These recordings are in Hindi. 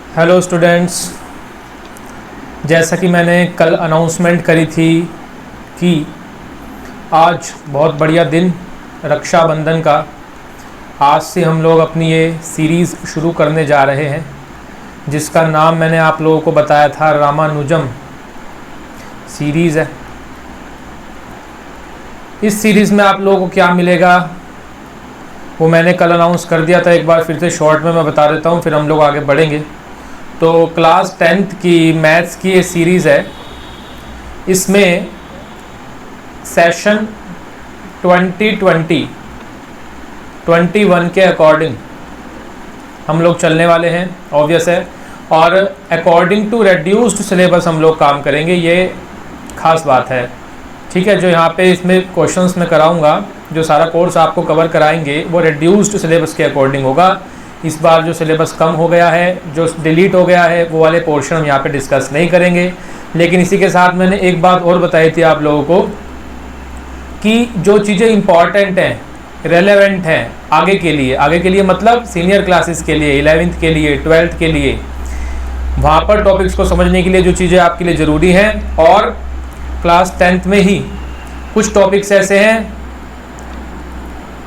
हेलो स्टूडेंट्स, जैसा कि मैंने कल अनाउंसमेंट करी थी कि आज बहुत बढ़िया दिन रक्षाबंधन का। आज से हम लोग अपनी ये सीरीज़ शुरू करने जा रहे हैं जिसका नाम मैंने आप लोगों को बताया था रामानुजम सीरीज़ है। इस सीरीज़ में आप लोगों को क्या मिलेगा वो मैंने कल अनाउंस कर दिया था। एक बार फिर से शॉर्ट में मैं बता देता हूँ, फिर हम लोग आगे बढ़ेंगे। तो क्लास 10th की मैथ्स की ये सीरीज़ है। इसमें सेशन 2020-21 के अकॉर्डिंग हम लोग चलने वाले हैं, ऑब्वियस है। और अकॉर्डिंग टू रेड्यूस्ड सिलेबस हम लोग काम करेंगे, ये ख़ास बात है, ठीक है। जो यहाँ पे इसमें क्वेश्चंस में कराऊंगा, जो सारा कोर्स आपको कवर कराएंगे वो रेड्यूस्ड सिलेबस के अकॉर्डिंग होगा। इस बार जो सिलेबस कम हो गया है, जो डिलीट हो गया है, वो वाले पोर्शन हम यहाँ पे डिस्कस नहीं करेंगे। लेकिन इसी के साथ मैंने एक बात और बताई थी आप लोगों को कि जो चीज़ें इंपॉर्टेंट हैं, रेलेवेंट हैं आगे के लिए मतलब सीनियर क्लासेस के लिए, 11th के लिए, 12th के लिए, वहाँ पर टॉपिक्स को समझने के लिए जो चीज़ें आपके लिए ज़रूरी हैं। और क्लास 10th में ही कुछ टॉपिक्स ऐसे हैं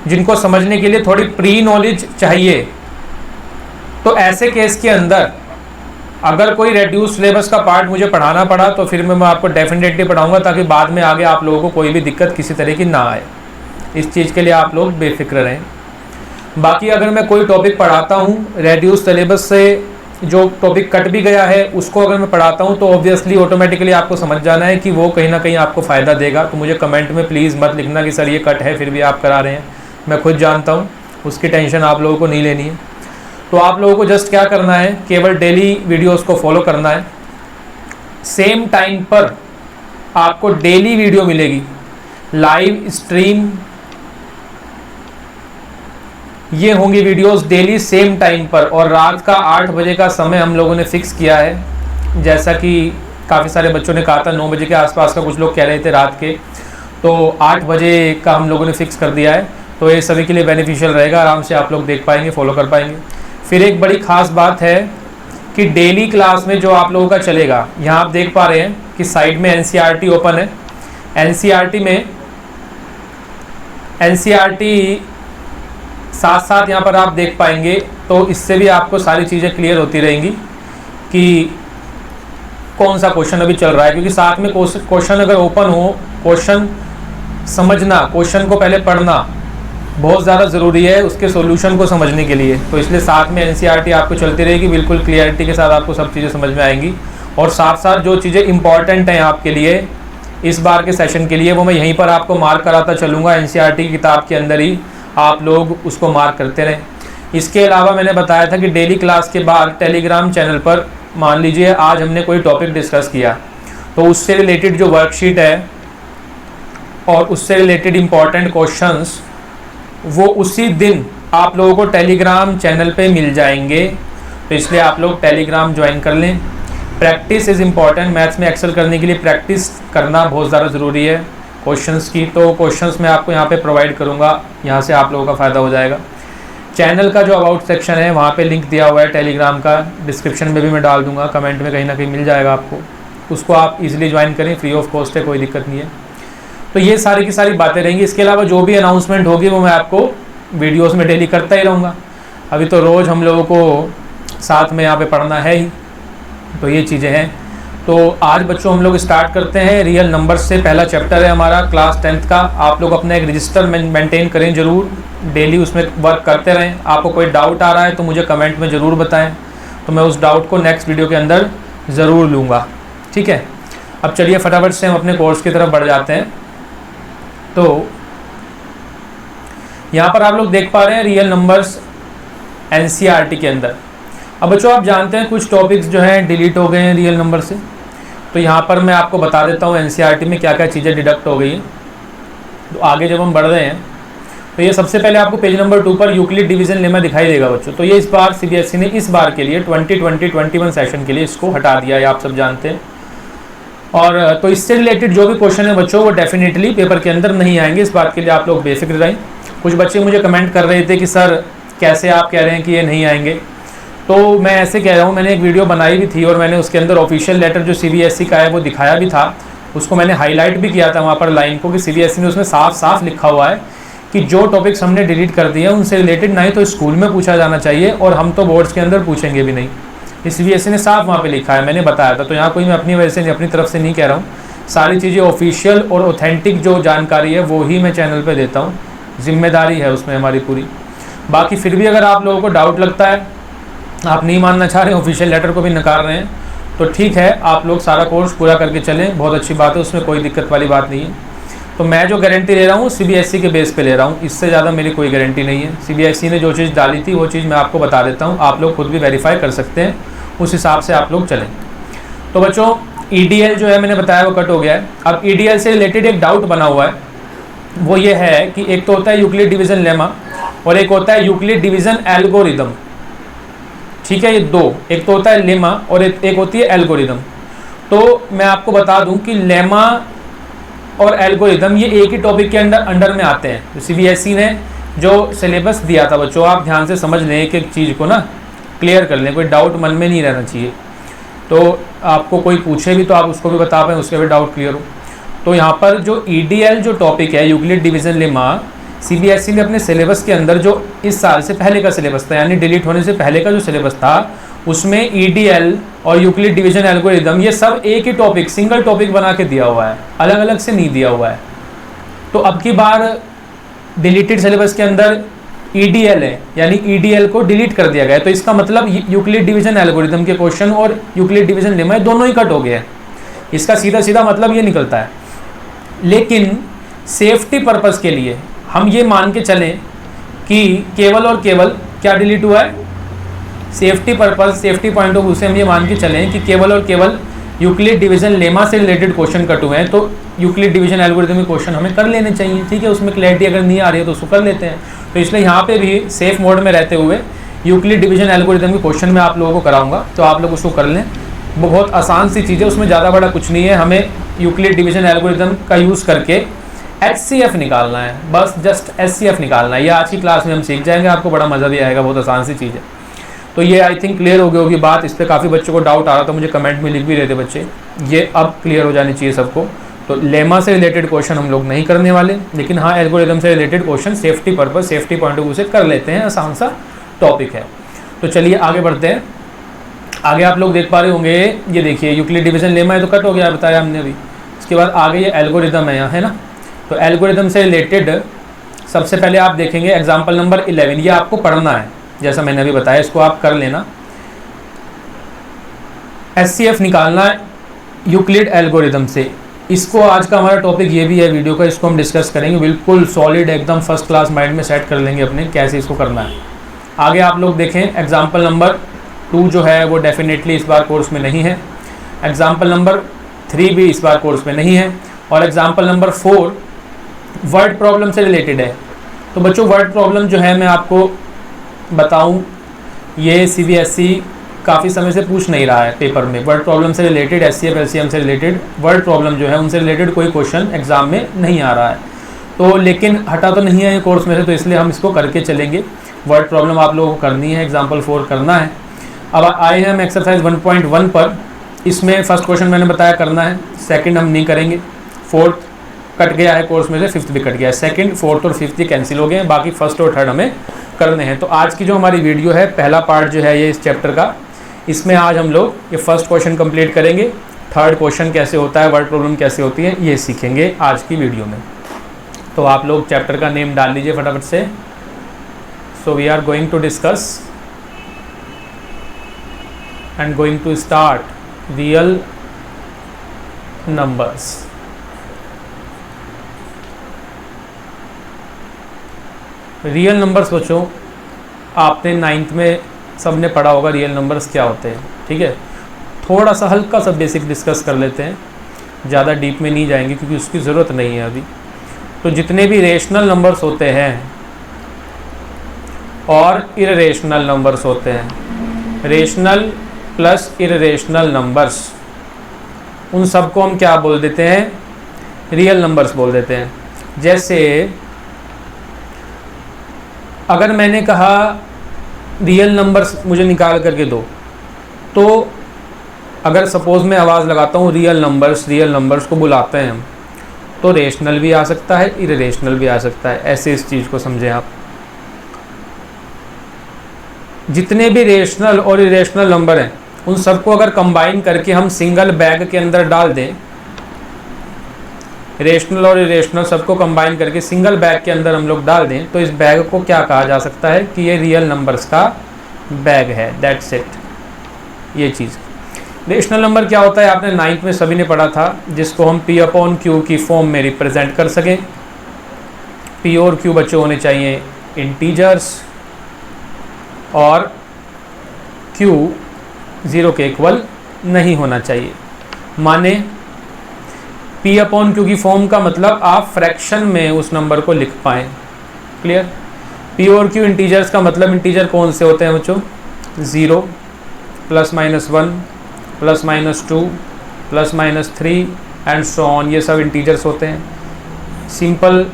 जिनको समझने के लिए थोड़ी प्री नॉलेज चाहिए। तो ऐसे केस के अंदर अगर कोई रेड्यूस सिलेबस का पार्ट मुझे पढ़ाना पड़ा तो फिर मैं आपको डेफिनेटली पढ़ाऊंगा, ताकि बाद में आगे आप लोगों को कोई भी दिक्कत किसी तरह की ना आए। इस चीज़ के लिए आप लोग बेफिक्र रहें। बाकी अगर मैं कोई टॉपिक पढ़ाता हूँ रेड्यूस सिलेबस से, जो टॉपिक कट भी गया है उसको अगर मैं पढ़ाता हूँ, तो ऑब्वियसली ऑटोमेटिकली आपको समझ जाना है कि वो कहीं ना कहीं आपको फ़ायदा देगा। तो मुझे कमेंट में प्लीज़ मत लिखना कि सर ये कट है फिर भी आप करा रहे हैं। मैं खुद जानता हूँ, उसकी टेंशन आप लोगों को नहीं लेनी है। तो आप लोगों को जस्ट क्या करना है, केवल डेली वीडियोस को फॉलो करना है। सेम टाइम पर आपको डेली वीडियो मिलेगी, लाइव स्ट्रीम, ये होंगी वीडियोस डेली सेम टाइम पर। और रात का 8 बजे का समय हम लोगों ने फिक्स किया है। जैसा कि काफ़ी सारे बच्चों ने कहा था 9 बजे के आसपास का, कुछ लोग कह रहे थे रात के, तो 8 बजे का हम लोगों ने फिक्स कर दिया है। तो ये सभी के लिए बेनिफिशियल रहेगा, आराम से आप लोग देख पाएंगे, फॉलो कर पाएंगे। फिर एक बड़ी ख़ास बात है कि डेली क्लास में जो आप लोगों का चलेगा, यहाँ आप देख पा रहे हैं कि साइड में एनसीईआरटी ओपन है। एनसीईआरटी में एनसीईआरटी साथ साथ यहाँ पर आप देख पाएंगे, तो इससे भी आपको सारी चीज़ें क्लियर होती रहेंगी कि कौन सा क्वेश्चन अभी चल रहा है। क्योंकि साथ में क्वेश्चन अगर ओपन हो, क्वेश्चन समझना, क्वेश्चन को पहले पढ़ना बहुत ज़्यादा ज़रूरी है उसके सॉल्यूशन को समझने के लिए। तो इसलिए साथ में एनसीईआरटी आपको चलती रहेगी, बिल्कुल क्लियरिटी के साथ आपको सब चीज़ें समझ में आएंगी। और साथ साथ जो चीज़ें इंपॉर्टेंट हैं आपके लिए इस बार के सेशन के लिए, वो मैं यहीं पर आपको मार्क कराता चलूँगा। एनसीईआरटी की किताब के अंदर ही आप लोग उसको मार्क करते रहें। इसके अलावा मैंने बताया था कि डेली क्लास के बाद टेलीग्राम चैनल पर, मान लीजिए आज हमने कोई टॉपिक डिस्कस किया, तो उससे रिलेटेड जो वर्कशीट है और उससे रिलेटेड इम्पॉर्टेंट क्वेश्चंस वो उसी दिन आप लोगों को टेलीग्राम चैनल पे मिल जाएंगे। तो इसलिए आप लोग टेलीग्राम ज्वाइन कर लें। Practice is important. मैथ्स में एक्सेल करने के लिए प्रैक्टिस करना बहुत ज़्यादा ज़रूरी है क्वेश्चंस की। तो क्वेश्चंस मैं आपको यहाँ पे प्रोवाइड करूँगा, यहाँ से आप लोगों का फ़ायदा हो जाएगा। चैनल का जो अबाउट सेक्शन है वहाँ पे लिंक दिया हुआ है टेलीग्राम का, डिस्क्रिप्शन में भी मैं डाल दूँगा, कमेंट में कहीं ना कहीं मिल जाएगा आपको। उसको आप इजीली ज्वाइन करें, फ्री ऑफ कॉस्ट है, कोई दिक्कत नहीं है। तो ये सारी की सारी बातें रहेंगी। इसके अलावा जो भी अनाउंसमेंट होगी वो मैं आपको वीडियोस में डेली करता ही रहूँगा। अभी तो रोज़ हम लोगों को साथ में यहाँ पे पढ़ना है ही, तो ये चीज़ें हैं। तो आज बच्चों हम लोग स्टार्ट करते हैं रियल नंबर्स से। पहला चैप्टर है हमारा क्लास 10th का। आप लोग अपना एक रजिस्टर मेंटेन करें ज़रूर, डेली उसमें वर्क करते रहें। आपको कोई डाउट आ रहा है तो मुझे कमेंट में ज़रूर बताएं, तो मैं उस डाउट को नेक्स्ट वीडियो के अंदर ज़रूर लूँगा, ठीक है। अब चलिए फटाफट से हम अपने कोर्स की तरफ बढ़ जाते हैं। तो यहाँ पर आप लोग देख पा रहे हैं रियल नंबर्स एनसीईआरटी के अंदर। अब बच्चों आप जानते हैं कुछ टॉपिक्स जो हैं डिलीट हो गए हैं रियल नंबर से। तो यहाँ पर मैं आपको बता देता हूँ एनसीईआरटी में क्या क्या चीज़ें डिडक्ट हो गई हैं। तो आगे जब हम बढ़ रहे हैं तो ये सबसे पहले आपको पेज नंबर 2 पर यूक्लिड डिवीजन लेमा दिखाई देगा बच्चों। तो ये इस बार सीबीएसई ने इस बार के लिए 2020-21 सेशन के लिए इसको हटा दिया है, आप सब जानते हैं। और तो इससे रिलेटेड जो भी क्वेश्चन है बच्चों वो डेफिनेटली पेपर के अंदर नहीं आएंगे, इस बात के लिए आप लोग बेफिक्र रहें। कुछ बच्चे मुझे कमेंट कर रहे थे कि सर कैसे आप कह रहे हैं कि ये नहीं आएंगे। तो मैं ऐसे कह रहा हूँ, मैंने एक वीडियो बनाई भी थी और मैंने उसके अंदर ऑफिशियल लेटर जो CBSE का है वो दिखाया भी था, उसको मैंने हाईलाइट भी किया था वहाँ पर लाइन को कि CBSE ने उसमें साफ साफ लिखा हुआ है कि जो टॉपिक्स हमने डिलीट कर दिए हैं उनसे रिलेटेड ना ही तो स्कूल में पूछा जाना चाहिए और हम तो बोर्ड्स के अंदर पूछेंगे भी नहीं। CBSE ने साफ वहाँ पे लिखा है, मैंने बताया था। तो यहाँ कोई मैं अपनी वजह से अपनी तरफ से नहीं कह रहा हूँ, सारी चीज़ें ऑफिशियल और ऑथेंटिक जो जानकारी है वो ही मैं चैनल पे देता हूँ, जिम्मेदारी है उसमें हमारी पूरी। बाकी फिर भी अगर आप लोगों को डाउट लगता है, आप नहीं मानना चाह रहे, ऑफिशियल लेटर को भी नकार रहे हैं, तो ठीक है, आप लोग सारा कोर्स पूरा करके चलें, बहुत अच्छी बात है, उसमें कोई दिक्कत वाली बात नहीं है। तो मैं जो गारंटी ले रहा हूँ CBSE के बेस पे ले रहा हूँ, इससे ज़्यादा मेरी कोई गारंटी नहीं है। CBSE ने जो चीज़ डाली थी वो चीज़ मैं आपको बता देता हूँ, आप लोग खुद भी वेरीफाई कर सकते हैं, उस हिसाब से आप लोग चलें। तो बच्चों EDL जो है मैंने बताया वो कट हो गया है। अब EDL से रिलेटेड एक डाउट बना हुआ है, वो ये है कि एक तो होता है यूक्लिड डिवीज़न लेमा और एक होता है यूक्लिड डिवीज़न एल्गोरिदम। ठीक है, ये दो, एक तो होता है लेमा और एक होती है एल्गोरिदम। तो मैं आपको बता दूं कि लेमा और एल्गोरिदम ये एक ही टॉपिक के अंडर में आते हैं। CBSE ने जो सिलेबस दिया था बच्चों, आप ध्यान से समझ लें, एक एक चीज़ को ना क्लियर कर लें, कोई डाउट मन में नहीं रहना चाहिए। तो आपको कोई पूछे भी तो आप उसको भी बता पाएँ, उसके भी डाउट क्लियर हो। तो यहाँ पर जो EDL जो टॉपिक है, यूक्लिड डिवीज़न लेमा, CBSE ने अपने सिलेबस के अंदर जो इस साल से पहले का सिलेबस था, यानी डिलीट होने से पहले का जो सिलेबस था, उसमें EDL और यूक्लिड डिवीज़न एल्गोरिदम ये सब एक ही टॉपिक, सिंगल टॉपिक बना के दिया हुआ है, अलग अलग से नहीं दिया हुआ है। तो अब की बार डिलीटेड सिलेबस के अंदर EDL है, यानी EDL को डिलीट कर दिया गया है। तो इसका मतलब यूक्लिड डिवीज़न एल्गोरिदम के क्वेश्चन और यूक्लिड डिवीज़न लेमा दोनों ही कट हो गए हैं। इसका सीधा सीधा मतलब ये निकलता है। लेकिन सेफ्टी पर्पज़ के लिए हम ये मान के चलें कि केवल और केवल क्या डिलीट हुआ है, safety purpose, safety point of view से हम ये मान के चलें कि केवल और केवल यूक्लिड डिवीज़न लेमा से रिलेटेड क्वेश्चन कट हुए हैं, तो यूक्लिड डिवीज़न एल्गोरिथम के क्वेश्चन हमें कर लेने चाहिए। ठीक है, उसमें क्लैरिटी अगर नहीं आ रही है तो उसको कर लेते हैं। तो इसलिए यहाँ पे भी सेफ मोड में रहते हुए यूक्लिड डिवीज़न एल्गोरिथम के क्वेश्चन मैं आप लोगों को कराऊंगा, तो आप लोग उसको कर लें। बहुत आसान सी चीज़ है, उसमें ज़्यादा बड़ा कुछ नहीं है। हमें यूक्लिड डिवीज़न एल्गोरिथम का यूज़ करके HCF निकालना है, बस जस्ट HCF निकालना है। ये आज की क्लास में हम सीख जाएंगे, आपको बड़ा मज़ा भी आएगा, बहुत आसान सी चीज़ है। तो ये आई थिंक क्लियर हो गई होगी बात। इस पर काफ़ी बच्चों को डाउट आ रहा था, मुझे कमेंट में लिख भी रहे थे बच्चे, ये अब क्लियर हो जानी चाहिए सबको। तो लेमा से रिलेटेड क्वेश्चन हम लोग नहीं करने वाले, लेकिन हाँ एल्गोरिथम से related question safety purpose, safety point of view से कर लेते हैं, आसान सा टॉपिक है। तो चलिए आगे बढ़ते हैं। आगे आप लोग देख पा रहे होंगे, ये देखिए यूक्लिड डिवीज़न लेमा है तो कट हो गया, बताया हमने अभी। इसके बाद आगे ये एल्गोरिथम है यहाँ, है ना। तो एल्गोरिथम से रिलेटेड सबसे पहले आप देखेंगे एग्जाम्पल नंबर 11, ये आपको पढ़ना है, जैसा मैंने अभी बताया, इसको आप कर लेना। HCF निकालना है यूक्लिड एल्गोरिथम से। इसको आज का हमारा टॉपिक ये भी है वीडियो का, इसको हम डिस्कस करेंगे, बिल्कुल सॉलिड एकदम फर्स्ट क्लास माइंड में सेट कर लेंगे अपने, कैसे इसको करना है। आगे आप लोग देखें एग्जाम्पल नंबर 2 जो है वो डेफिनेटली इस बार कोर्स में नहीं है। एग्जाम्पल नंबर 3 भी इस बार कोर्स में नहीं है। और एग्जाम्पल नंबर 4 वर्ड प्रॉब्लम से रिलेटेड है। तो बच्चों वर्ड प्रॉब्लम जो है मैं आपको बताऊं, ये CBSE काफ़ी समय से पूछ नहीं रहा है पेपर में। वर्ड प्रॉब्लम से रिलेटेड, HCF LCM से रिलेटेड वर्ड प्रॉब्लम जो है उनसे रिलेटेड कोई क्वेश्चन एग्जाम में नहीं आ रहा है। तो लेकिन हटा तो नहीं है ये कोर्स में से, तो इसलिए हम इसको करके चलेंगे। वर्ड प्रॉब्लम आप लोगों को करनी है, एग्जाम्पल 4 करना है। अब आए हैं हम एक्सरसाइज 1.1 पर। इसमें फर्स्ट क्वेश्चन मैंने बताया करना है, सेकंड हम नहीं करेंगे। फोर्थ कट गया है कोर्स में से, फिफ्थ भी कट गया है। सेकंड, फोर्थ और फिफ्थ ये कैंसिल हो गए हैं, बाकी फर्स्ट और थर्ड हमें करने हैं। तो आज की जो हमारी वीडियो है, पहला पार्ट जो है ये इस चैप्टर का, इसमें आज हम लोग ये फर्स्ट क्वेश्चन कंप्लीट करेंगे। थर्ड क्वेश्चन कैसे होता है, वर्ड प्रॉब्लम कैसे होती है, ये सीखेंगे आज की वीडियो में। तो आप लोग चैप्टर का नेम डाल लीजिए फटाफट से। So we are going to discuss and going to start real numbers. Real numbers बच्चों आपने 9th में सबने पढ़ा होगा रियल नंबर्स क्या होते हैं। ठीक है, थोड़ा सा हल्का सा बेसिक डिस्कस कर लेते हैं, ज़्यादा डीप में नहीं जाएंगे क्योंकि उसकी ज़रूरत नहीं है अभी। तो जितने भी रेशनल नंबर्स होते हैं और इररेशनल नंबर्स होते हैं, रेशनल प्लस इररेशनल नंबर्स, उन सबको हम क्या बोल देते हैं, रियल नंबर्स बोल देते हैं। जैसे अगर मैंने कहा रियल नंबर्स मुझे निकाल करके दो, तो अगर सपोज़ मैं आवाज़ लगाता हूँ रियल नंबर्स को बुलाते हैं हम, तो रेशनल भी आ सकता है, इरेशनल भी आ सकता है। ऐसे इस चीज़ को समझें आप। जितने भी रेशनल और इरेशनल नंबर हैं उन सबको अगर कंबाइन करके हम सिंगल बैग के अंदर डाल दें, रेशनल और इरेशनल सबको कंबाइन करके सिंगल बैग के अंदर हम लोग डाल दें, तो इस बैग को क्या कहा जा सकता है कि ये रियल नंबर्स का बैग है। दैट्स इट, ये चीज़। रेशनल नंबर क्या होता है आपने 9th में सभी ने पढ़ा था, जिसको हम P अपॉन Q की फॉर्म में रिप्रेजेंट कर सकें। P और Q बच्चे होने चाहिए इंटीजर्स और Q 0 के इक्वल नहीं होना चाहिए। माने P अपॉन Q की फॉर्म का मतलब आप फ्रैक्शन में उस नंबर को लिख पाएँ। क्लियर? P और Q इंटीजर्स का मतलब इंटीजर कौन से होते हैं बच्चों? 0, +-1, +-2, +-3 एंड सो ऑन, ये सब इंटीजर्स होते हैं। सिंपल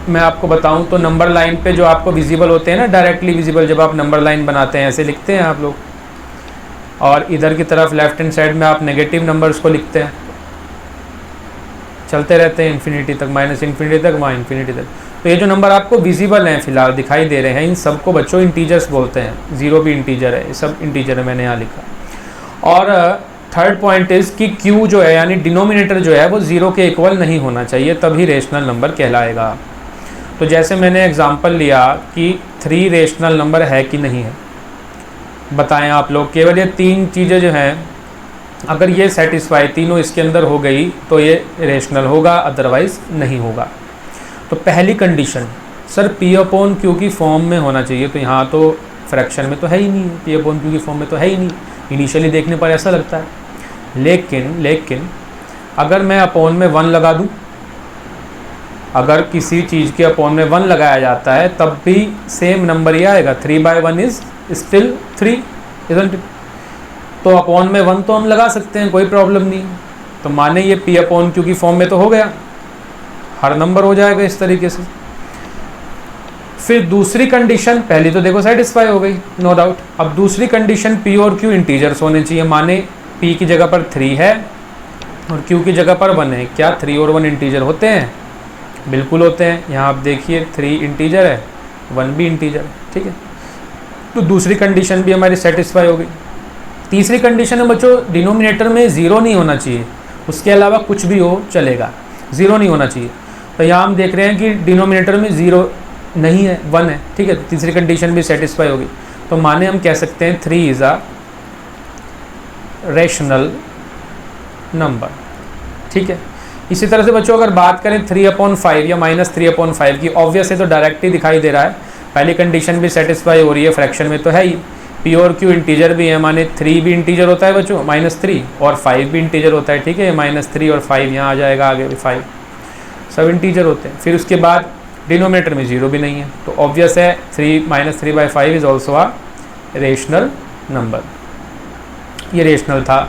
मैं आपको बताऊं तो नंबर लाइन पे जो आपको विजिबल होते हैं ना, डायरेक्टली विजिबल, जब आप नंबर लाइन बनाते हैं ऐसे लिखते हैं आप लोग, और इधर की तरफ लेफ्ट हैंड साइड में आप नेगेटिव नंबर्स को लिखते हैं, चलते रहते हैं इन्फिनिटी तक, -इन्फिनिटी तक, -इन्फिनिटी तक। तो ये जो नंबर आपको विजिबल हैं फिलहाल दिखाई दे रहे हैं, इन सबको बच्चों इंटीजर्स बोलते हैं। 0 भी इंटीजर है, ये सब इंटीजर है, मैंने यहाँ लिखा। और थर्ड पॉइंट इज़ कि Q जो है यानी डिनोमिनेटर जो है वो 0 के इक्वल नहीं होना चाहिए, तभी रेशनल नंबर कहलाएगा। तो जैसे मैंने एग्जांपल लिया कि 3 रेशनल नंबर है कि नहीं है, बताएं आप लोग। केवल ये 3 चीज़ें जो हैं, अगर ये सेटिस्फाई तीनों इसके अंदर हो गई तो ये रेशनल होगा, अदरवाइज़ नहीं होगा। तो पहली condition, sir P upon Q की फॉर्म में होना चाहिए, तो यहाँ तो फ्रैक्शन में तो है ही नहीं है, P अपॉन Q की फॉर्म में तो है ही नहीं। इनिशियली देखने पर ऐसा लगता है, लेकिन अगर मैं अपॉन में 1 लगा दूं, अगर किसी चीज़ के अपॉन में 1 लगाया जाता है तब भी सेम नंबर ही आएगा। 3/1 इज स्टिल 3, इजंट इट? तो अपॉन में 1 तो हम लगा सकते हैं, कोई प्रॉब्लम नहीं। तो माने ये P अपॉन Q की फॉर्म में तो हो गया, हर नंबर हो जाएगा इस तरीके से। फिर दूसरी कंडीशन, पहली तो देखो सेटिस्फाई हो गई, नो डाउट। अब दूसरी कंडीशन, P और Q इंटीजर्स होने चाहिए। माने P की जगह पर 3 है और Q की जगह पर 1 है। क्या 3 और 1 इंटीजर होते हैं? बिल्कुल होते हैं। यहाँ आप देखिए 3 इंटीजर है, 1 भी इंटीजर है, ठीक है। तो दूसरी कंडीशन भी हमारी सेटिस्फाई हो गई। तीसरी कंडीशन है बच्चों, डिनोमिनेटर में 0 नहीं होना चाहिए, उसके अलावा कुछ भी हो चलेगा, 0 नहीं होना चाहिए। तो यहाँ हम देख रहे हैं कि डिनोमिनेटर में 0 नहीं है, 1 है, ठीक है। तीसरी कंडीशन भी सेटिस्फाई होगी। तो माने हम कह सकते हैं 3 इज़ अ रेशनल नंबर, ठीक है। इसी तरह से बच्चों अगर बात करें 3/5 या -3/5 की, ऑब्वियस है तो डायरेक्ट ही दिखाई दे रहा है, पहली कंडीशन भी सेटिस्फाई हो रही है, फ्रैक्शन में तो है ही। P और Q इंटीजर भी है, माने 3 भी इंटीजर होता है बच्चों, -3, और 5 भी इंटीजर होता है, ठीक है। -3 और 5 यहाँ आ जाएगा, आगे भी 5, सब इंटीजर होते हैं। फिर उसके बाद डिनोमिनेटर में 0 भी नहीं है, तो ऑब्वियस है 3/5 is also a rational number, ये रेशनल था।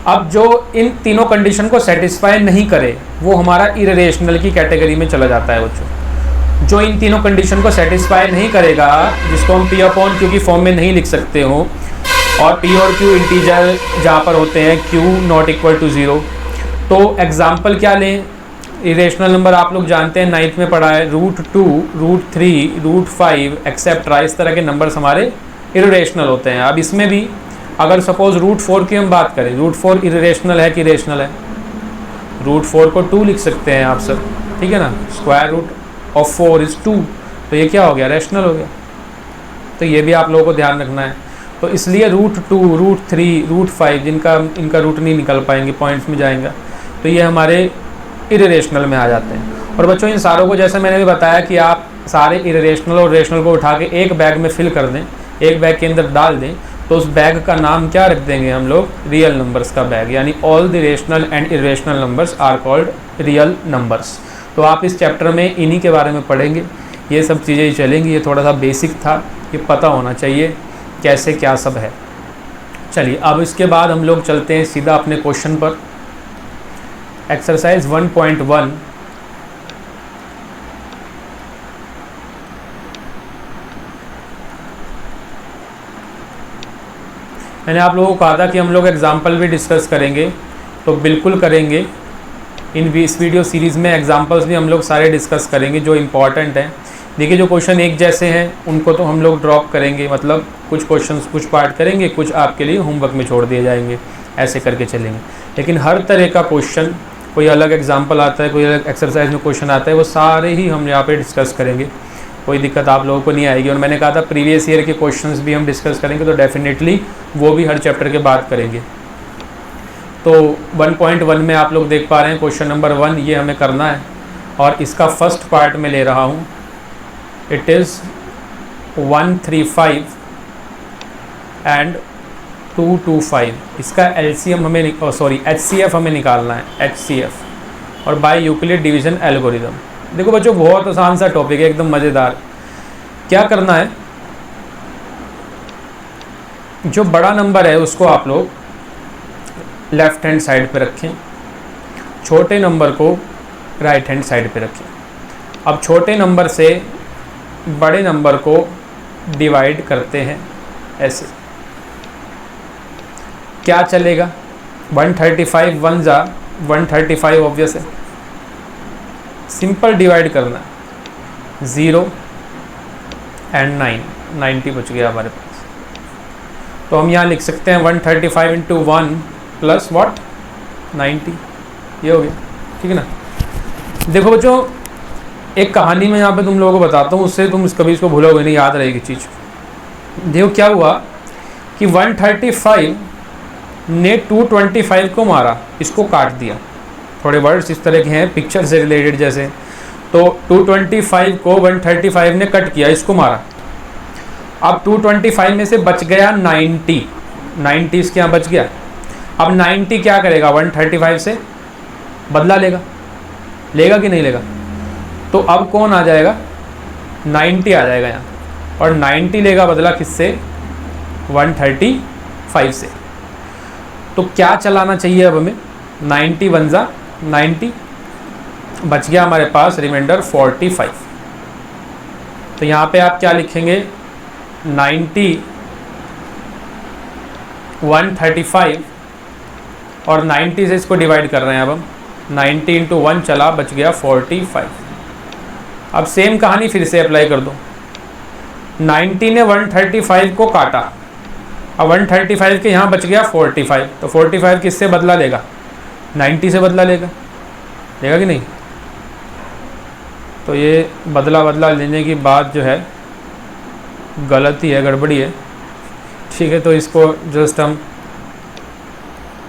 अब जो इन तीनों कंडीशन को सेटिस्फाई नहीं करे वो हमारा इरेशनल की कैटेगरी में चला जाता है बच्चों। जो इन तीनों कंडीशन को सेटिस्फाई नहीं करेगा, जिसको हम P अपॉन Q की फॉर्म में नहीं लिख सकते हो, और P और Q इंटीजर जहाँ पर होते हैं Q नॉट इक्वल टू 0, तो एग्जाम्पल क्या लें? इरेशनल नंबर आप लोग जानते हैं, 9th में पढ़ा है, √2, √3, √5 एक्सेट्रा, इस तरह के नंबर्स हमारे इरेशनल होते हैं। अब इसमें भी अगर सपोज √4 की हम बात करें, √4 इरेशनल है कि रेशनल है? √4 को 2 लिख सकते हैं आप सब, ठीक है ना। स्क्वायर रूट ऑफ 4 इज़ 2, तो ये क्या हो गया? रेशनल हो गया। तो ये भी आप लोगों को ध्यान रखना है। तो इसलिए √2, √3, √5 इनका रूट नहीं निकल पाएंगे, पॉइंट्स में जाएंगे, तो ये हमारे इरेशनल में आ जाते हैं। और बच्चों इन सारों को, जैसे मैंने भी बताया कि आप सारे इरेशनल और रेशनल को उठा के एक बैग में फिल कर दें, एक बैग के अंदर डाल दें, तो उस बैग का नाम क्या रख देंगे हम लोग? रियल नंबर्स का बैग, यानी all the rational and irrational numbers are called real numbers. तो आप इस चैप्टर में इन्हीं के बारे में पढ़ेंगे, ये सब चीज़ें चलेंगी। ये थोड़ा सा बेसिक था, ये पता होना चाहिए कैसे क्या सब है। चलिए अब इसके बाद हम लोग चलते हैं सीधा अपने क्वेश्चन पर। एक्सरसाइज 1.1, मैंने आप लोगों को कहा था कि हम लोग एग्जाम्पल भी डिस्कस करेंगे, तो बिल्कुल करेंगे। इस वीडियो सीरीज़ में एग्जाम्पल्स भी हम लोग सारे डिस्कस करेंगे जो इम्पॉर्टेंट हैं। देखिए जो क्वेश्चन एक जैसे हैं उनको तो हम लोग ड्रॉप करेंगे, मतलब कुछ क्वेश्चंस कुछ पार्ट करेंगे, कुछ आपके लिए होमवर्क में छोड़ दिए जाएंगे, ऐसे करके चलेंगे। लेकिन हर तरह का क्वेश्चन, कोई अलग एग्जाम्पल आता है, कोई अलग एक्सरसाइज में क्वेश्चन आता है, वो सारे ही हम यहाँ पे डिस्कस करेंगे, कोई दिक्कत आप लोगों को नहीं आएगी। और मैंने कहा था प्रीवियस ईयर के क्वेश्चंस भी हम डिस्कस करेंगे, तो डेफिनेटली वो भी हर चैप्टर के बाद करेंगे। तो 1.1 में आप लोग देख पा रहे हैं क्वेश्चन नंबर 1 ये हमें करना है, और इसका फर्स्ट पार्ट में ले रहा हूँ। It is 135 and 225। इसका एलसीएम हमें एचसीएफ हमें निकालना है, एचसीएफ, और बाय यूक्लिड डिवीजन एल्गोरिदम। देखो बच्चों बहुत आसान सा टॉपिक है, एकदम मज़ेदार। क्या करना है, जो बड़ा नंबर है उसको आप लोग लेफ़्ट हैंड साइड पे रखें, छोटे नंबर को राइट हैंड साइड पे रखें। अब छोटे नंबर से बड़े नंबर को डिवाइड करते हैं ऐसे। क्या चलेगा, 135 1 जा 135 ऑब्वियस है, सिंपल डिवाइड करना, 0 एंड 9, 90 बच गया हमारे पास। तो हम यहाँ लिख सकते हैं 135 इंटू 1 प्लस वॉट 90, ये हो गया, ठीक है ना। देखो बच्चों एक कहानी में यहाँ पे तुम लोगों को बताता हूँ, उससे तुम कभी इसको भूलोगे नहीं, याद रहेगी चीज़। देखो क्या हुआ कि 135 ने 225 को मारा, इसको काट दिया। थोड़े वर्ड्स इस तरह के हैं पिक्चर से रिलेटेड जैसे, तो 225 को 135 ने कट किया, इसको मारा। अब 225 में से बच गया 90, 90 इसके यहाँ बच गया। अब 90 क्या करेगा, 135 से बदला लेगा कि नहीं लेगा। तो अब कौन आ जाएगा, 90 आ जाएगा यहाँ, और 90 लेगा बदला किससे, 135 से। तो क्या चलाना चाहिए अब हमें, 90 1 जा 90, बच गया हमारे पास रिमाइंडर 45। तो यहाँ पे आप क्या लिखेंगे, 90 135, और 90 से इसको डिवाइड कर रहे हैं अब हम, 90 इंटू 1 चला, बच गया 45। अब सेम कहानी फिर से अप्लाई कर दो, 90 ने 135 को काटा, अब 135 के यहाँ बच गया 45, तो 45 किससे बदला लेगा, 90 से बदला लेगा कि नहीं। तो ये बदला लेने की बात जो है गलती है, गड़बड़ी है, ठीक है। तो इसको जस्ट हम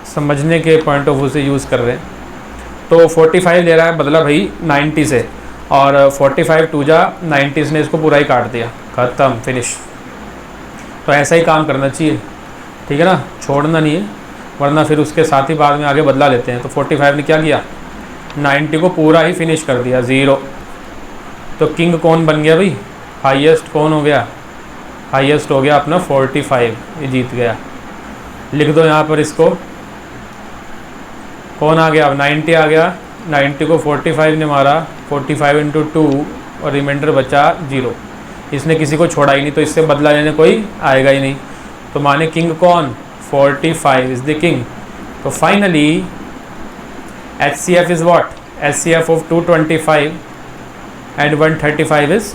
समझने के पॉइंट ऑफ व्यू से यूज़ कर रहे हैं। तो 45 ले रहा है बदला भाई 90 से, और 45 2 जा 90 ने इसको पूरा ही काट दिया, ख़त्म, फिनिश। तो ऐसा ही काम करना चाहिए, ठीक है ना, छोड़ना नहीं है, वरना फिर उसके साथ ही बाद में आगे बदला लेते हैं। तो 45 ने क्या किया, 90 को पूरा ही फिनिश कर दिया, 0। तो किंग कौन बन गया भाई, हाईएस्ट कौन हो गया, हाईएस्ट हो गया अपना 45, ये जीत गया। लिख दो यहाँ पर इसको, कौन आ गया, अब 90 आ गया, 90 को 45 ने मारा, 45 इंटू 2, और रिमाइंडर बचा 0। इसने किसी को छोड़ा ही नहीं, तो इससे बदला लेने कोई आएगा ही नहीं। तो माने किंग कौन, 45 इज़ द किंग। तो finally HCF is what, HCF of 225 and 135 is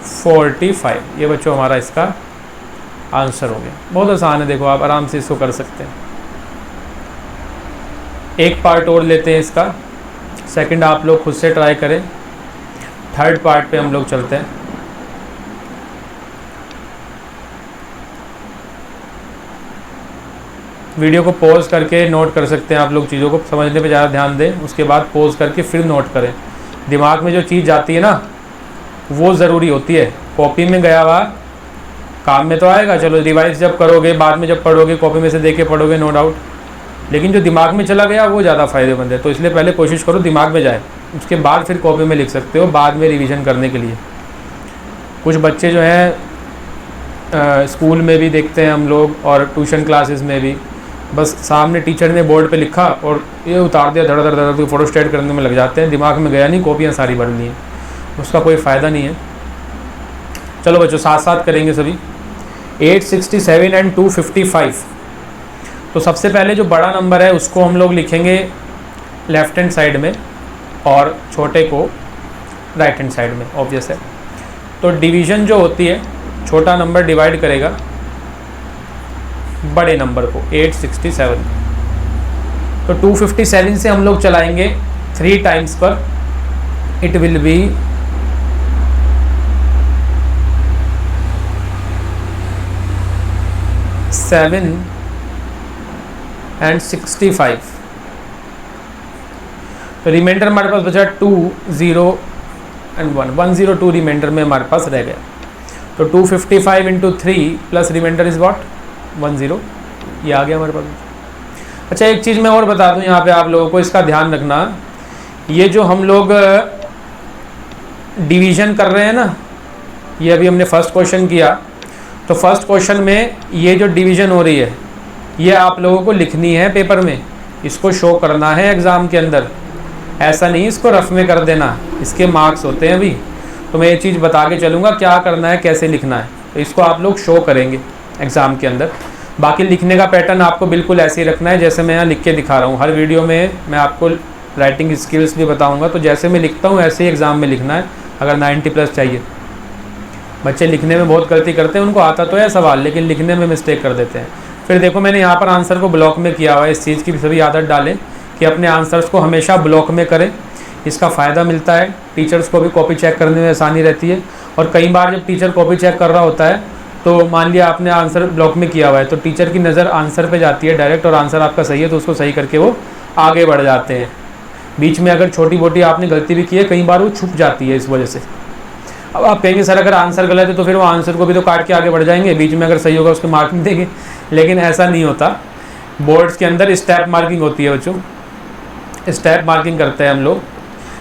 45। ये बच्चों हमारा इसका आंसर हो गया। बहुत आसान है, देखो आप आराम से इसको कर सकते हैं। एक पार्ट और लेते हैं इसका, सेकंड आप लोग खुद से ट्राई करें, थर्ड पार्ट पे हम लोग चलते हैं। वीडियो को पॉज करके नोट कर सकते हैं आप लोग, चीज़ों को समझने पे ज़्यादा ध्यान दें, उसके बाद पॉज करके फिर नोट करें। दिमाग में जो चीज़ जाती है ना वो ज़रूरी होती है, कॉपी में गया हुआ काम में तो आएगा, चलो रिवाइज जब करोगे, बाद में जब पढ़ोगे कॉपी में से देख के पढ़ोगे, नो डाउट, लेकिन जो दिमाग में चला गया वो ज़्यादा फ़ायदेमंद है। तो इसलिए पहले कोशिश करो दिमाग में जाए, उसके बाद फिर कॉपी में लिख सकते हो बाद में रिवीजन करने के लिए। कुछ बच्चे जो हैं स्कूल में भी देखते हैं हम लोग, और ट्यूशन क्लासेस में भी, बस सामने टीचर ने बोर्ड पे लिखा और ये उतार दिया, धड़ धड़ धड़ फोटो स्टेट करने में लग जाते हैं, दिमाग में गया नहीं, कॉपियाँ सारी भर ली हैं, उसका कोई फ़ायदा नहीं है। चलो बच्चों साथ साथ करेंगे सभी। 867 एंड 255। तो सबसे पहले जो बड़ा नंबर है उसको हम लोग लिखेंगे लेफ्ट हैंड साइड में और छोटे को राइट हैंड साइड में, ऑब्वियस है। तो डिवीज़न जो होती है, छोटा नंबर डिवाइड करेगा बड़े नंबर को 867। तो 257 से हम लोग चलाएंगे 3 टाइम्स पर, इट विल बी 7 and 65। तो रिमाइंडर हमारे पास बचा 2 0 and 1, 102 रिमाइंडर में हमारे पास रह गया। तो 255 into 3 plus remainder is what 10, ये आ गया हमारे पास। अच्छा, एक चीज़ मैं और बता दूं यहाँ पे आप लोगों को, इसका ध्यान रखना, ये जो हम लोग डिवीज़न कर रहे हैं ना, ये अभी हमने फर्स्ट क्वेश्चन किया, तो फर्स्ट क्वेश्चन में ये जो डिवीज़न हो रही है ये आप लोगों को लिखनी है पेपर में, इसको शो करना है एग्ज़ाम के अंदर, ऐसा नहीं इसको रफ में कर देना, इसके मार्क्स होते हैं अभी। तो मैं ये चीज़ बता के चलूँगा क्या करना है, कैसे लिखना है, तो इसको आप लोग शो करेंगे एग्ज़ाम के अंदर। बाकी लिखने का पैटर्न आपको बिल्कुल ऐसे ही रखना है जैसे मैं यहाँ लिख के दिखा रहा हूँ। हर वीडियो में मैं आपको राइटिंग स्किल्स भी बताऊँगा, तो जैसे मैं लिखता हूँ ऐसे ही एग्ज़ाम में लिखना है अगर 90+ चाहिए। बच्चे लिखने में बहुत गलती करते हैं, उनको आता तो है सवाल लेकिन लिखने में मिस्टेक कर देते हैं। फिर देखो मैंने यहाँ पर आंसर को ब्लॉक में किया हुआ है, इस चीज़ की भी सभी आदत डालें कि अपने आंसर्स को हमेशा ब्लॉक में करें, इसका फ़ायदा मिलता है, टीचर्स को भी कॉपी चेक करने में आसानी रहती है। और कई बार जब टीचर कॉपी चेक कर रहा होता है तो मान लिया आपने आंसर ब्लॉक में किया हुआ है, तो टीचर की नज़र आंसर पे जाती है डायरेक्ट, और आंसर आपका सही है तो उसको सही करके वो आगे बढ़ जाते हैं। बीच में अगर छोटी मोटी आपने गलती भी की है, कई बार वो छुप जाती है इस वजह से। अब आप कहेंगे सर अगर आंसर गलत है तो फिर वो आंसर को भी तो काट के आगे बढ़ जाएंगे, बीच में अगर सही होगा उसके मार्क नहीं देंगे, लेकिन ऐसा नहीं होता। बोर्ड्स के अंदर स्टेप मार्किंग होती है बच्चों, स्टेप मार्किंग करते हैं हम लोग।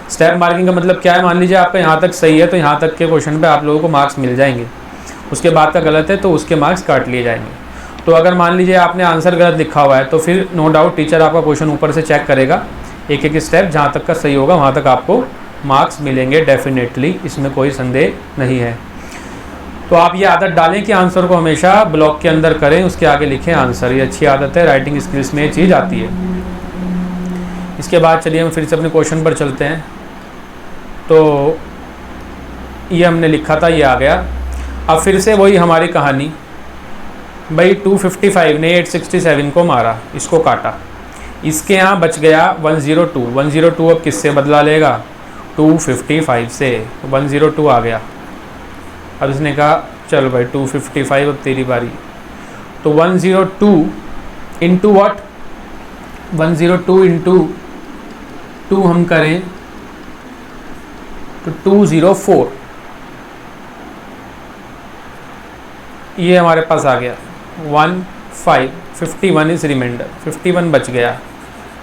स्टेप मार्किंग का मतलब क्या है, मान लीजिए आपका यहाँ तक सही है तो यहाँ तक के क्वेश्चन पे आप लोगों को मार्क्स मिल जाएंगे, उसके बाद का गलत है तो उसके मार्क्स काट लिए जाएंगे। तो अगर मान लीजिए आपने आंसर गलत लिखा हुआ है तो फिर नो डाउट टीचर आपका क्वेश्चन ऊपर से चेक करेगा, एक एक स्टेप जहाँ तक का सही होगा वहाँ तक आपको मार्क्स मिलेंगे डेफिनेटली, इसमें कोई संदेह नहीं है। तो आप ये आदत डालें कि आंसर को हमेशा ब्लॉक के अंदर करें, उसके आगे लिखें आंसर, ये अच्छी आदत है, राइटिंग स्किल्स में ये चीज़ आती है। इसके बाद चलिए हम फिर से अपने क्वेश्चन पर चलते हैं। तो ये हमने लिखा था, ये आ गया। अब फिर से वही हमारी कहानी, भाई 255 ने 867 को मारा, इसको काटा, इसके यहाँ बच गया 102। 102 अब किससे बदला लेगा, 255 से, 102 आ गया। अब इसने कहा चल भाई 255 अब तेरी बारी। तो 102 इंटू व्हाट, 102 इंटू 2 हम करें तो 204, ये हमारे पास आ गया 51 इज रिमाइंडर, 51 बच गया।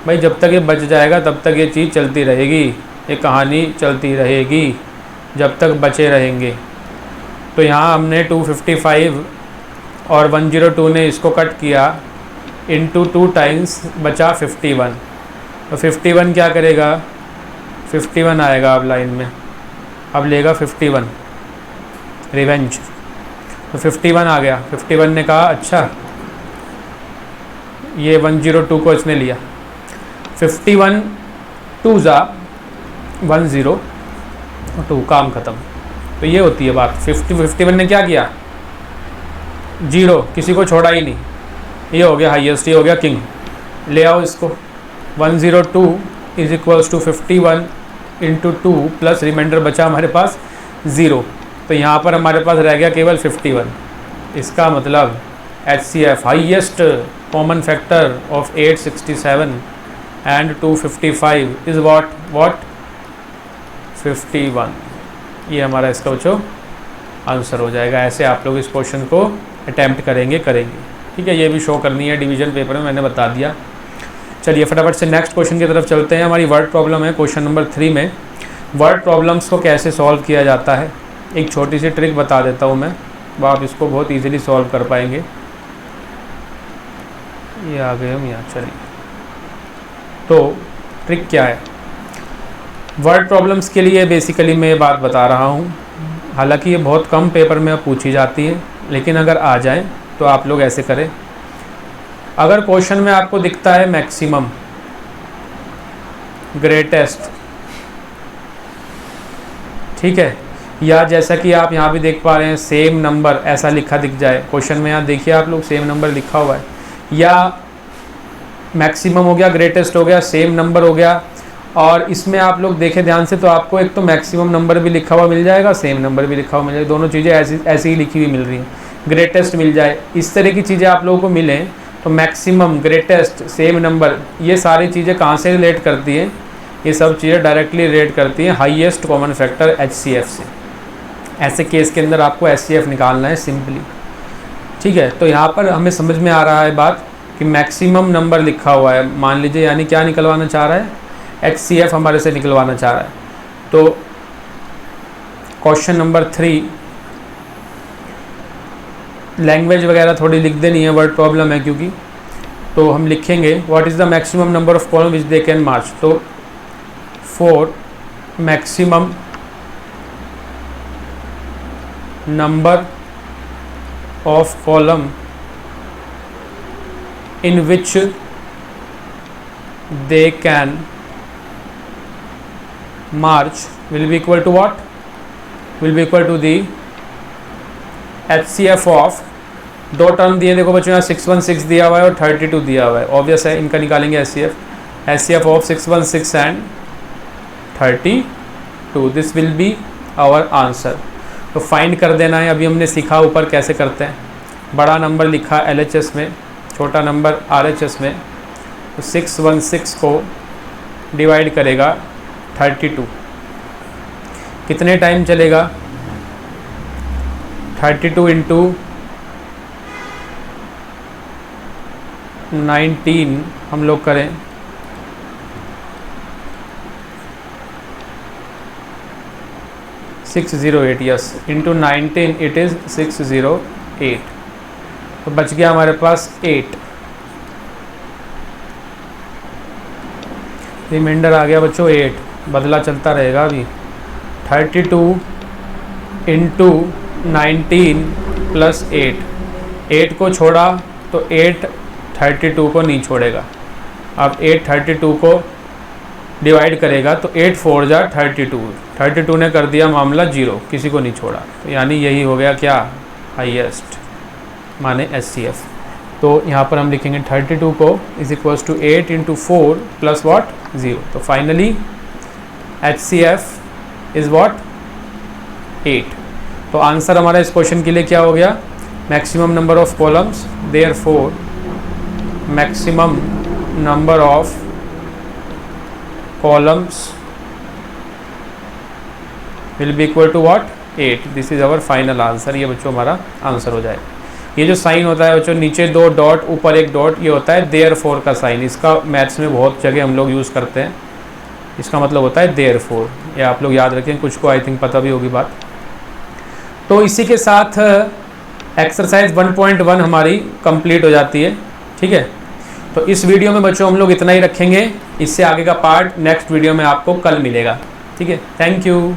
भाई जब तक ये बच जाएगा तब तक ये चीज़ चलती रहेगी, ये कहानी चलती रहेगी जब तक बचे रहेंगे। तो यहाँ हमने 255 और 102 ने इसको कट किया, इंटू 2 टाइम्स बचा 51। तो 51 क्या करेगा, 51 आएगा अब लाइन में, अब लेगा 51 रिवेंज। तो 51 आ गया। 51 ने कहा अच्छा, ये 102 को इसने लिया, 51 2 ज़ा 102, काम ख़त्म। तो ये होती है बात। 51 ने क्या किया, 0, किसी को छोड़ा ही नहीं, ये हो गया हाईएस्ट, ये हो गया किंग। ले आओ इसको, 102 is equals to 51 into 2 plus remainder बचा हमारे पास 0। तो यहाँ पर हमारे पास रह गया केवल 51। इसका मतलब HCF highest common factor of 867 and 255 is what 51। ये हमारा इसका बच्चों आंसर हो जाएगा। ऐसे आप लोग इस क्वेश्चन को अटैम्प्ट करेंगे। ठीक है, ये भी शो करनी है डिवीजन पेपर में, मैंने बता दिया। चलिए फटाफट से नेक्स्ट क्वेश्चन की तरफ चलते हैं। हमारी वर्ड प्रॉब्लम है क्वेश्चन नंबर 3 में। वर्ड प्रॉब्लम्स को कैसे सॉल्व किया जाता है, एक छोटी सी ट्रिक बता देता हूँ मैं, वो आप इसको बहुत इजीली सॉल्व कर पाएंगे। ये आ गए हम यहाँ। चलिए, तो ट्रिक क्या है वर्ड प्रॉब्लम्स के लिए, बेसिकली मैं ये बात बता रहा हूँ। हालांकि ये बहुत कम पेपर में पूछी जाती है, लेकिन अगर आ जाए तो आप लोग ऐसे करें, अगर क्वेश्चन में आपको दिखता है मैक्सिमम, ग्रेटेस्ट, ठीक है, या जैसा कि आप यहाँ भी देख पा रहे हैं सेम नंबर ऐसा लिखा दिख जाए क्वेश्चन में, यहाँ देखिए आप लोग सेम नंबर लिखा हुआ है, या मैक्सिमम हो गया, ग्रेटेस्ट हो गया, सेम नंबर हो गया, और इसमें आप लोग देखें ध्यान से तो आपको एक तो मैक्सिमम नंबर भी लिखा हुआ मिल जाएगा, सेम नंबर भी लिखा हुआ मिल जाएगा, दोनों चीज़ें ऐसी ही लिखी हुई मिल रही हैं, ग्रेटेस्ट मिल जाए, इस तरह की चीज़ें आप लोगों को मिलें तो मैक्सिमम, ग्रेटेस्ट, सेम नंबर, ये सारी चीज़ें कहाँ से रिलेट करती हैं? ये सब चीज़ें डायरेक्टली रिलेट करती हैं हाईएस्ट कॉमन फैक्टर HCF से। ऐसे केस के अंदर आपको HCF निकालना है सिंपली, ठीक है। तो यहाँ पर हमें समझ में आ रहा है बात कि मैक्सिमम नंबर लिखा हुआ है, मान लीजिए, यानी क्या निकलवाना चाह रहा है? HCF हमारे से निकलवाना चाह रहा है। तो क्वेश्चन नंबर 3, लैंग्वेज वगैरह थोड़ी लिख देनी है, वर्ड प्रॉब्लम है क्योंकि, तो हम लिखेंगे what is the maximum number of column which they can march. तो for maximum number of column in which they can march will be equal to what? Will be equal to the HCF of, दो टर्म दिए देखो बच्चों, यहाँ 616 दिया हुआ है और 32 दिया हुआ है, ऑब्वियस है इनका निकालेंगे HCF of 616 and 32, this will be our answer. तो फाइंड कर देना है, अभी हमने सीखा ऊपर कैसे करते हैं, बड़ा नंबर लिखा LHS में, छोटा नंबर RHS में, तो 616 को डिवाइड करेगा 32, कितने टाइम चलेगा? 32 इंटू 19 हम लोग करें, $608, यस, इंटू 19 इट इज़ 608, तो बच गया हमारे पास 8, रिमाइंडर आ गया बच्चों 8, बदला चलता रहेगा अभी। 32 इंटू 19 प्लस 8 को छोड़ा तो 8 32 को नहीं छोड़ेगा, अब 8 32 को डिवाइड करेगा तो 8 4 जा 32 ने कर दिया मामला 0, किसी को नहीं छोड़ा, तो यानी यही हो गया क्या? हाईएस्ट, माने HCF। तो यहाँ पर हम लिखेंगे 32 को is equals to 8 into 4 plus what 0, तो फाइनली HCF इज़ वॉट 8। तो आंसर हमारा इस क्वेश्चन के लिए क्या हो गया? Maximum number of columns, therefore maximum number of columns will be equal to what 8, this is our final answer. ये बच्चों हमारा आंसर हो जाए। ये जो साइन होता है बच्चों, नीचे 2 डॉट ऊपर 1 डॉट, ये होता है देयरफॉर का साइन, इसका मैथ्स में बहुत जगह हम लोग यूज़ करते हैं, इसका मतलब होता है देयरफॉर, ये आप लोग याद रखें, कुछ को आई थिंक पता भी होगी बात। तो इसी के साथ एक्सरसाइज 1.1 हमारी कंप्लीट हो जाती है, ठीक है। तो इस वीडियो में बच्चों हम लोग इतना ही रखेंगे, इससे आगे का पार्ट नेक्स्ट वीडियो में आपको कल मिलेगा, ठीक है। Thank you.